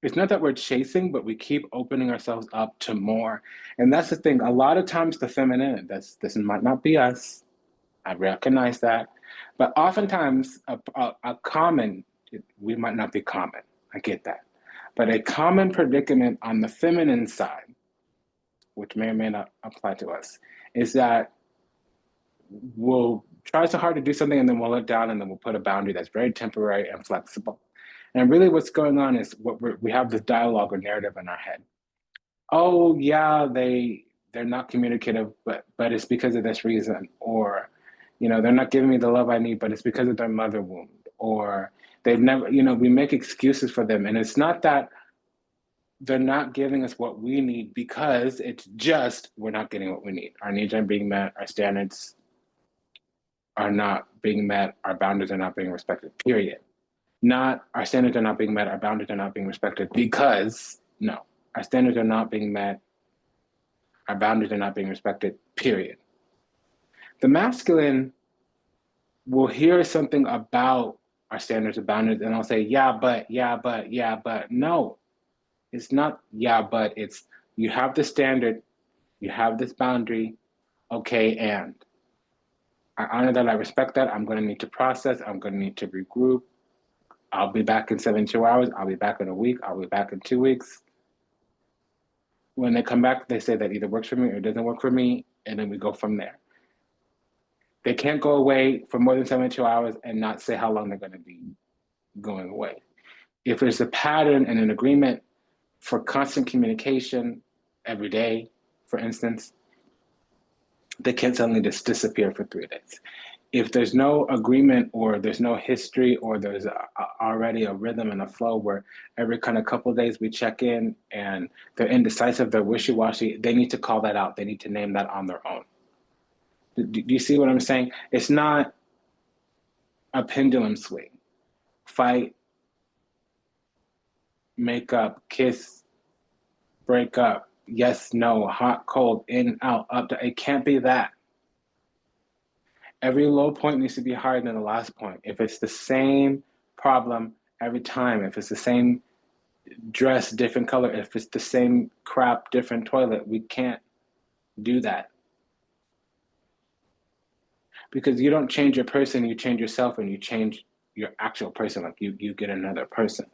it's not that we're chasing, but we keep opening ourselves up to more. And that's the thing. A lot of times the feminine, this might not be us. I recognize that. But oftentimes a common, we might not be common. I get that. But a common predicament on the feminine side, which may or may not apply to us, is that we'll try so hard to do something and then we'll let down and then we'll put a boundary that's very temporary and flexible. And really what's going on is we have this dialogue or narrative in our head. Oh yeah, they're not communicative, but it's because of this reason. Or, they're not giving me the love I need, but it's because of their mother wound. Or they've never, we make excuses for them. And it's not that they're not giving us what we need, because it's just we're not getting what we need. Our needs aren't being met, our standards are not being met, our boundaries are not being respected, period. Not our standards are not being met, our boundaries are not being respected because, no, our standards are not being met, our boundaries are not being respected, period. The masculine will hear something about our standards and boundaries and I'll say, yeah, but, yeah, but, yeah, but. No, it's not yeah, but. It's you have the standard, you have this boundary, okay, and I honor that, I respect that. I'm going to need to process, I'm going to need to regroup. I'll be back in 72 hours. I'll be back in a week. I'll be back in 2 weeks. When they come back, they say that either works for me or it doesn't work for me, and then we go from there. They can't go away for more than 72 hours and not say how long they're going to be going away. If there's a pattern and an agreement for constant communication every day, for instance, they can't suddenly just disappear for 3 days. If there's no agreement or there's no history or there's already a rhythm and a flow where every kind of couple of days we check in and they're indecisive, they're wishy-washy, they need to call that out. They need to name that on their own. Do you see what I'm saying? It's not a pendulum swing. Fight, make up, kiss, break up, yes, no, hot, cold, in, out, up, down. It can't be that. Every low point needs to be higher than the last point. If it's the same problem every time, if it's the same dress, different color, if it's the same crap, different toilet, we can't do that. Because you don't change your person, you change yourself and you change your actual person, like you get another person.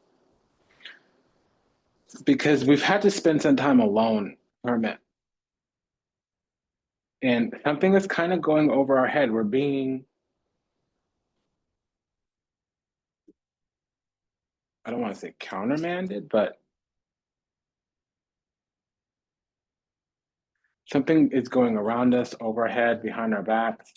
Because we've had to spend some time alone, hermit. And something is kind of going over our head. We're being, I don't want to say countermanded, but something is going around us, over our head, behind our backs.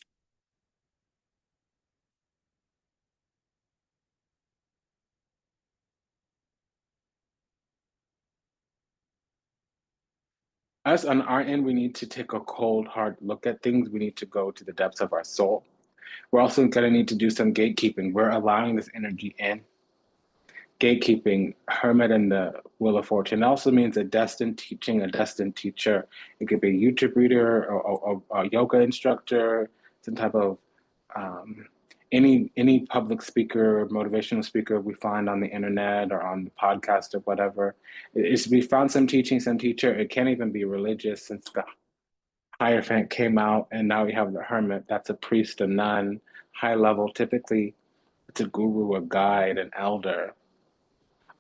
Us on our end, we need to take a cold, hard look at things. We need to go to the depths of our soul. We're also going to need to do some gatekeeping. We're allowing this energy in. Gatekeeping, hermit and the wheel of fortune. It also means a destined teaching, a destined teacher. It could be a YouTube reader or a yoga instructor, some type of any public speaker, motivational speaker we find on the internet or on the podcast or whatever, is we found some teaching, some teacher. It can't even be religious since the Hierophant came out, and now we have the hermit. That's a priest, a nun, high level. Typically, it's a guru, a guide, an elder,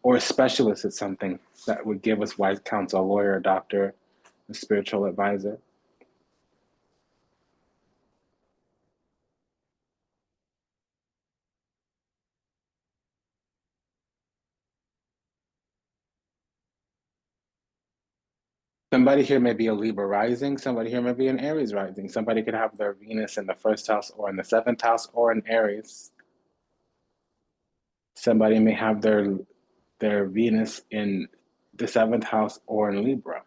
or a specialist at something that would give us wise counsel, a lawyer, a doctor, a spiritual advisor. Somebody here may be a Libra rising, somebody here may be an Aries rising. Somebody could have their Venus in the first house or in the seventh house or in Aries. Somebody may have their Venus in the seventh house or in Libra.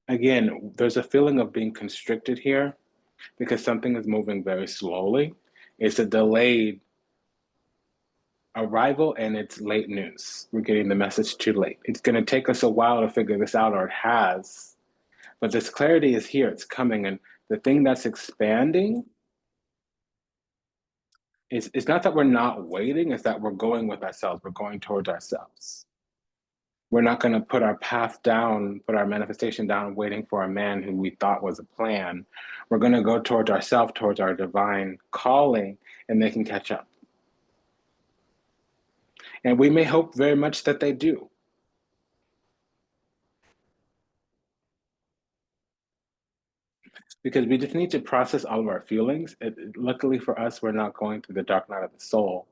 Again, there's a feeling of being constricted here because something is moving very slowly. It's a delayed arrival and it's late news. We're getting the message too late. It's going to take us a while to figure this out, or it has. But this clarity is here, it's coming. And the thing that's expanding is it's not that we're not waiting, it's that we're going with ourselves, we're going towards ourselves. We're not going to put our path down, put our manifestation down, waiting for a man who we thought was a plan. We're going to go towards ourselves, towards our divine calling, and they can catch up. And we may hope very much that they do. Because we just need to process all of our feelings. Luckily for us, we're not going through the dark night of the soul.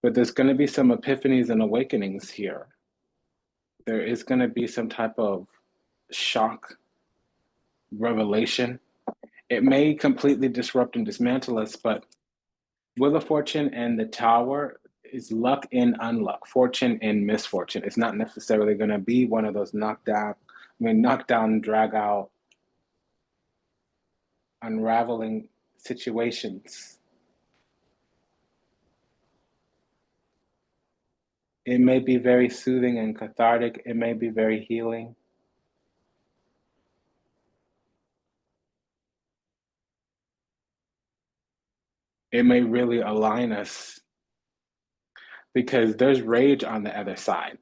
But there's going to be some epiphanies and awakenings here. There is going to be some type of shock, revelation. It may completely disrupt and dismantle us, but Wheel of Fortune and the Tower is luck in unluck, fortune in misfortune. It's not necessarily going to be one of those knock down, drag out, unraveling situations. It may be very soothing and cathartic. It may be very healing. It may really align us because there's rage on the other side.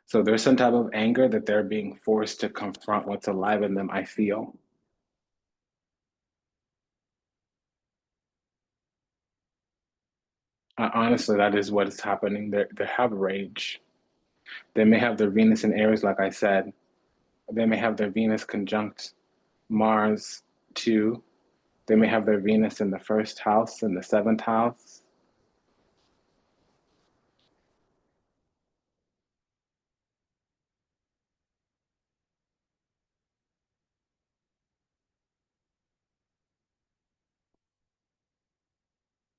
So there's some type of anger that they're being forced to confront what's alive in them, I feel. Honestly, that is what is happening. They have rage. They may have their Venus in Aries, like I said. They may have their Venus conjunct Mars too. They may have their Venus in the first house, in the seventh house.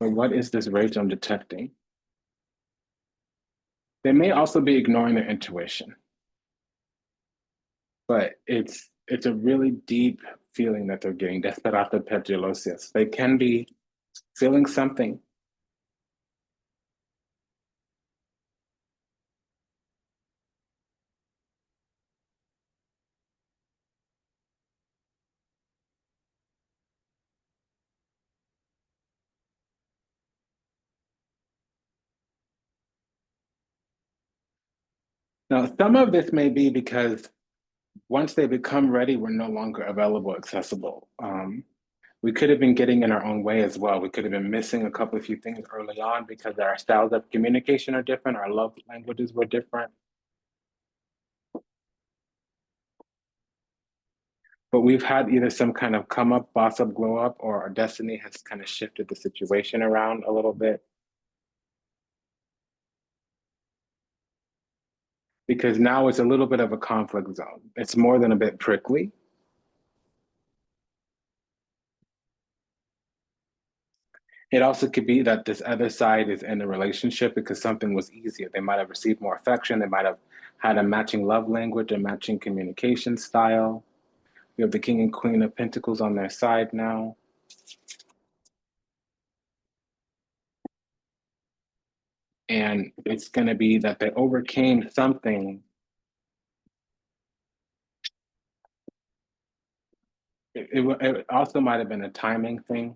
But what is this rage I'm detecting? They may also be ignoring their intuition, but it's a really deep feeling that they're getting, desperata perdilosis. They can be feeling something. Now, some of this may be because once they become ready, we're no longer available, accessible. We could have been getting in our own way as well. We could have been missing a couple of few things early on because our styles of communication are different, our love languages were different. But we've had either some kind of come up, boss up, glow up, or our destiny has kind of shifted the situation around a little bit. Because now it's a little bit of a conflict zone. It's more than a bit prickly. It also could be that this other side is in a relationship because something was easier. They might have received more affection. They might have had a matching love language, a matching communication style. We have the King and Queen of Pentacles on their side now. And it's going to be that they overcame something it also might have been a timing thing.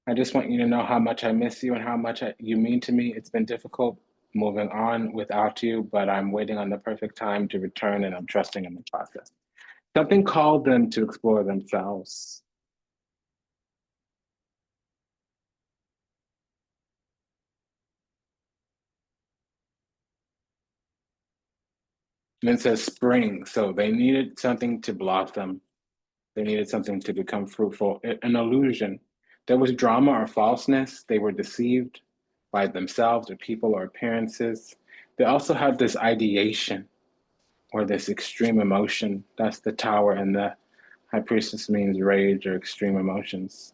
I just want you to know how much I miss you and how much you mean to me. It's been difficult moving on without you, but I'm waiting on the perfect time to return and I'm trusting in the process. Something called them to explore themselves. And it says spring, so they needed something to blossom. They needed something to become fruitful, an illusion. There was drama or falseness. They were deceived by themselves or people or appearances. They also had this ideation or this extreme emotion. That's the tower, and the high priestess means rage or extreme emotions,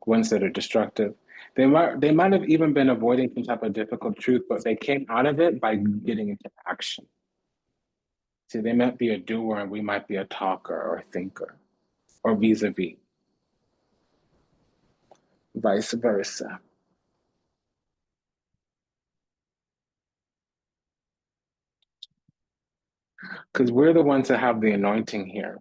ones that are destructive. They might have even been avoiding some type of difficult truth, but they came out of it by getting into action. See, they might be a doer and we might be a talker or a thinker, or vis-a-vis, vice versa. Because we're the ones that have the anointing here.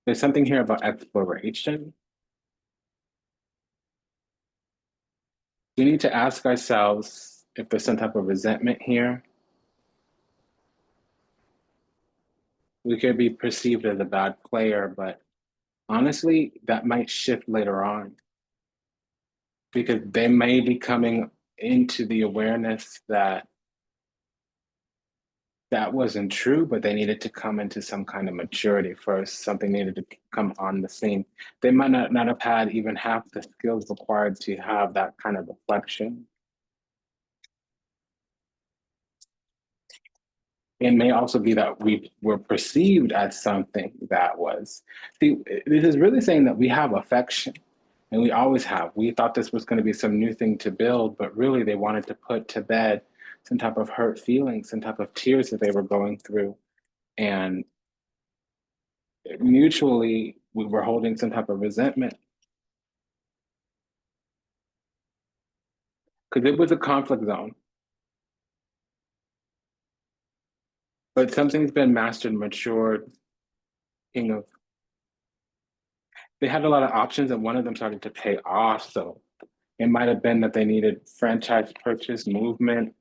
There's something here about exploration. We need to ask ourselves if there's some type of resentment here. We could be perceived as a bad player, but honestly, that might shift later on because they may be coming into the awareness that that wasn't true, but they needed to come into some kind of maturity first. Something needed to come on the scene. They might not have had even half the skills required to have that kind of reflection. It may also be that we were perceived as something that was. See, this is really saying that we have affection, and we always have. We thought this was going to be some new thing to build, but really they wanted to put to bed some type of hurt feelings, some type of tears that they were going through. And mutually, we were holding some type of resentment because it was a conflict zone. But something's been mastered, matured, king of. They had a lot of options, and one of them started to pay off. So it might have been that they needed franchise purchase, movement.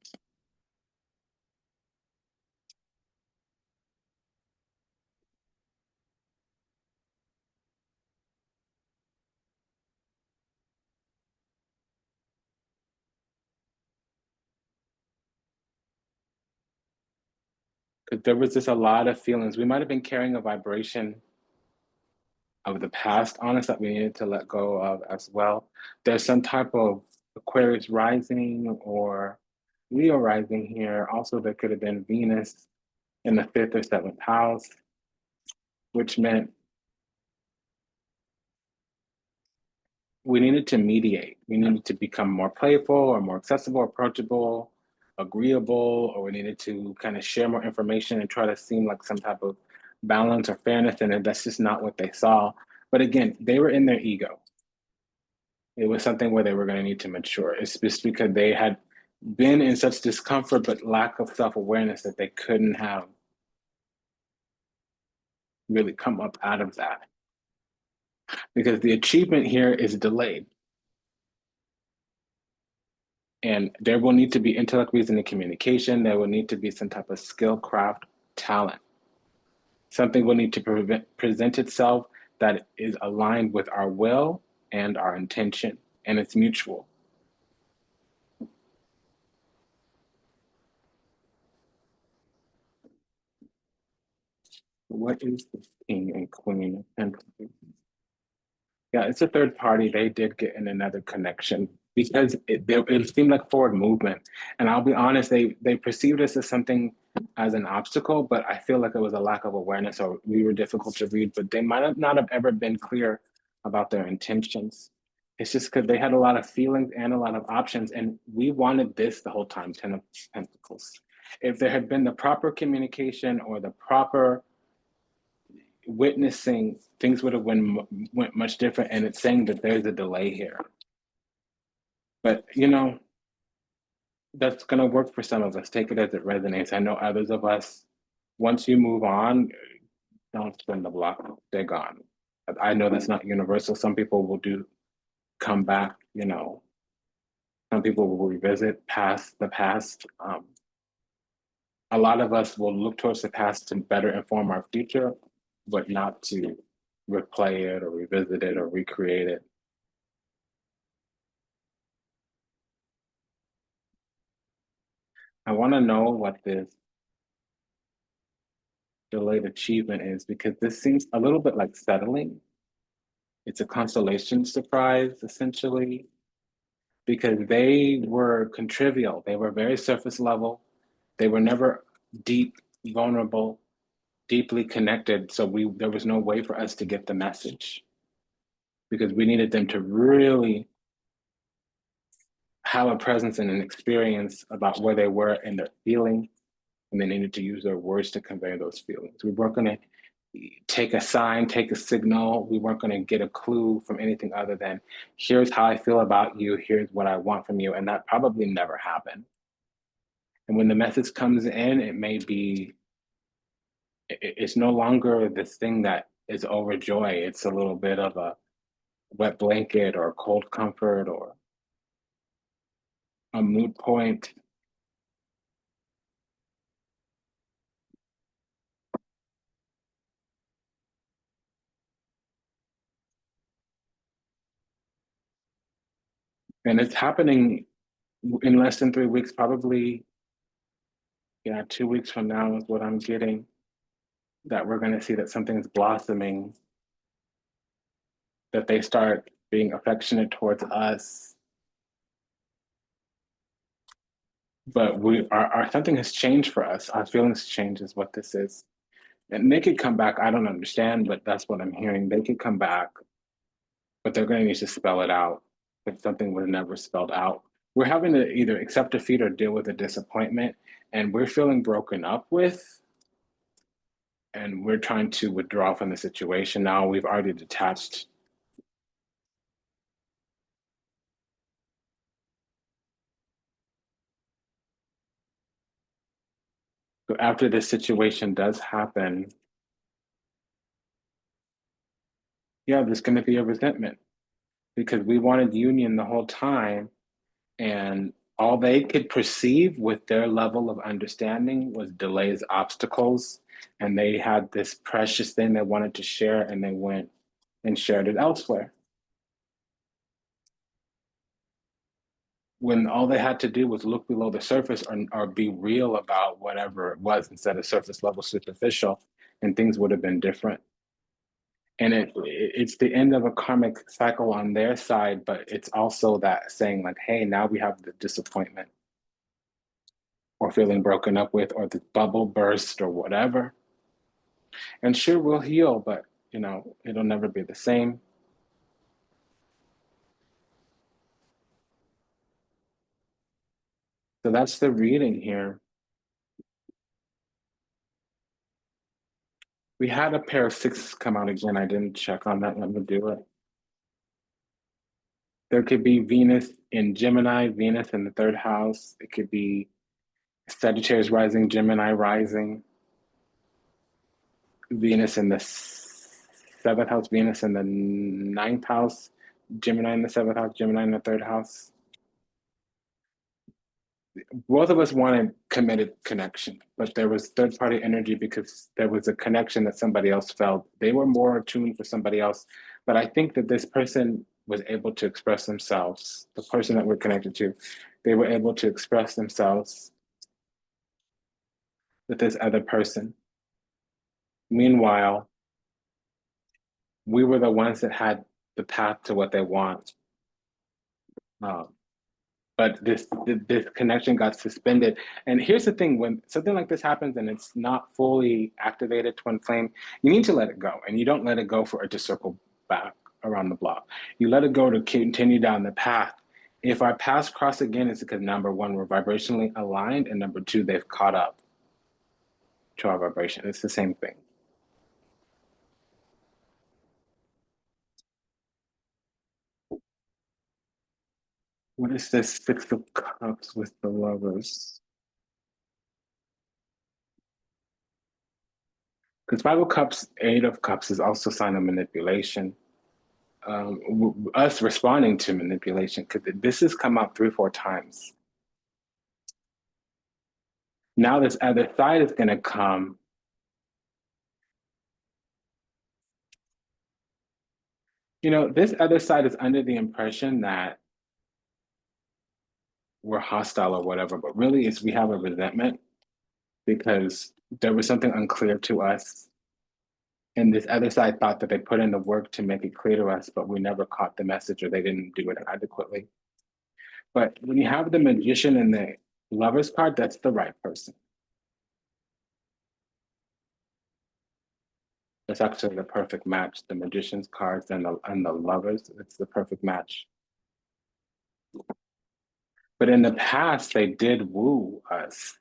Because there was just a lot of feelings. We might have been carrying a vibration of the past on us that we needed to let go of as well. There's some type of Aquarius rising or Leo rising here. Also, there could have been Venus in the fifth or seventh house, which meant we needed to mediate. We needed to become more playful or more accessible, approachable, agreeable, or we needed to kind of share more information and try to seem like some type of balance or fairness. And that's just not what they saw. But again, they were in their ego. It was something where they were going to need to mature. It's just because they had been in such discomfort, but lack of self awareness that they couldn't have really come up out of that. Because the achievement here is delayed. And there will need to be intellect, reasoning, communication. There will need to be some type of skill, craft, talent. Something will need to present itself that is aligned with our will and our intention, and it's mutual. What is the king and queen of pentacles? Yeah, it's a third party. They did get in another connection because it seemed like forward movement. And I'll be honest, they perceived us as something as an obstacle, but I feel like it was a lack of awareness or we were difficult to read, but they might have not have ever been clear about their intentions. It's just because they had a lot of feelings and a lot of options, and we wanted this the whole time, Ten of Pentacles. If there had been the proper communication or the proper witnessing things would have went much different, and it's saying that there's a delay here. But that's going to work for some of us. Take it as it resonates. I know others of us, once you move on, don't spin the block. They're gone. I know that's not universal. Some people will come back. Some people will revisit the past. A lot of us will look towards the past to better inform our future, but not to replay it or revisit it or recreate it. I want to know what this delayed achievement is, because this seems a little bit like settling. It's a constellation surprise, essentially, because they were contrivial. They were very surface level. They were never deep, vulnerable, deeply connected. So there was no way for us to get the message, because we needed them to really have a presence and an experience about where they were and their feeling, and they needed to use their words to convey those feelings. We weren't going to take a sign, take a signal. We weren't going to get a clue from anything other than, here's how I feel about you, here's what I want from you. And that probably never happened. And when the message comes in, it's no longer this thing that is overjoy. It's a little bit of a wet blanket or cold comfort or a moot point. And it's happening in less than 3 weeks, probably, yeah, 2 weeks from now is what I'm getting, that we're going to see that something's blossoming, that they start being affectionate towards us. But our something has changed for us. Our feelings change is what this is. And they could come back. I don't understand, but that's what I'm hearing. They could come back, but they're going to need to spell it out. If something was never spelled out, we're having to either accept defeat or deal with a disappointment, and we're feeling broken up with, and we're trying to withdraw from the situation. Now we've already detached. So after this situation does happen, yeah, there's going to be a resentment, because we wanted union the whole time, and all they could perceive with their level of understanding was delays, obstacles, and they had this precious thing they wanted to share, and they went and shared it elsewhere. When all they had to do was look below the surface, or be real about whatever it was, instead of surface level superficial, and things would have been different. And it's the end of a karmic cycle on their side, but it's also that saying like, hey, now we have the disappointment or feeling broken up with, or the bubble burst or whatever. And sure, we'll heal, but it'll never be the same. So that's the reading here. We had a pair of sixes come out again. I didn't check on that. Let me do it. There could be Venus in Gemini, Venus in the third house. It could be Sagittarius rising, Gemini rising, Venus in the seventh house, Venus in the ninth house, Gemini in the seventh house, Gemini in the third house. Both of us wanted committed connection, but there was third party energy, because there was a connection that somebody else felt. They were more attuned for somebody else. But I think that this person was able to express themselves, the person that we're connected to, they were able to express themselves with this other person. Meanwhile, we were the ones that had the path to what they want. Um, but this connection got suspended. And here's the thing: when something like this happens and it's not fully activated twin flame, you need to let it go, and you don't let it go for it to circle back around the block. You let it go to continue down the path. If our paths cross again, it's because number one, we're vibrationally aligned, and number two, they've caught up to our vibration. It's the same thing. What is this Six of Cups with the Lovers? Because Five of Cups, Eight of Cups is also a sign of manipulation. Us responding to manipulation, because this has come out 3 or 4 times. Now this other side is going to come. This other side is under the impression that we're hostile or whatever, but really it's we have a resentment because there was something unclear to us. And this other side thought that they put in the work to make it clear to us, but we never caught the message or they didn't do it adequately. But when you have the magician and the lover's card, that's the right person. It's actually the perfect match. The magician's cards and the lovers, it's the perfect match. But in the past, they did woo us,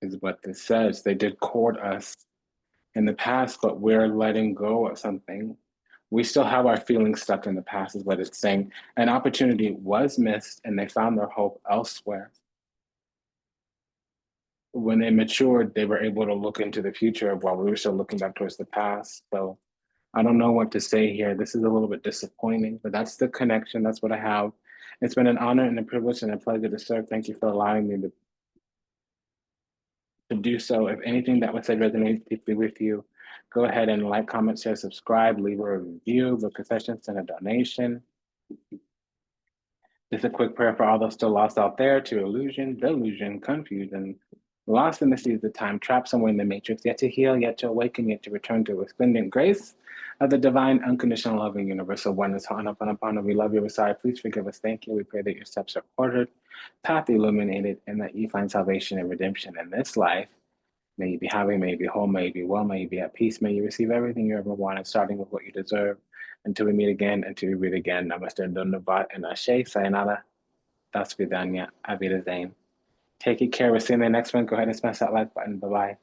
is what this says. They did court us in the past, but we're letting go of something. We still have our feelings stuck in the past, is what it's saying. An opportunity was missed, and they found their hope elsewhere. When they matured, they were able to look into the future while we were still looking back towards the past. So I don't know what to say here. This is a little bit disappointing, but that's the connection. That's what I have. It's been an honor and a privilege and a pleasure to serve. Thank you for allowing me to do so. If anything that was said resonates deeply with you, go ahead and like, comment, share, subscribe, leave a review, book a session, send a donation. Just a quick prayer for all those still lost out there to illusion, delusion, confusion, lost in the seas of time, trapped somewhere in the matrix, yet to heal, yet to awaken, yet to return to resplendent grace of the divine, unconditional, loving, universal oneness. Ho'oponopono, we love you, Messiah. Please forgive us. Thank you. We pray that your steps are ordered, path illuminated, and that you find salvation and redemption in this life. May you be happy, may you be whole, may you be well, may you be at peace, may you receive everything you ever wanted, starting with what you deserve. Until we meet again, until we meet again. Namaste, Dhunyavat, and Ashe, Sayonara, Das Vidanya, Auf Wiedersehen. Take good care. We'll see you in the next one. Go ahead and smash that like button. Bye-bye.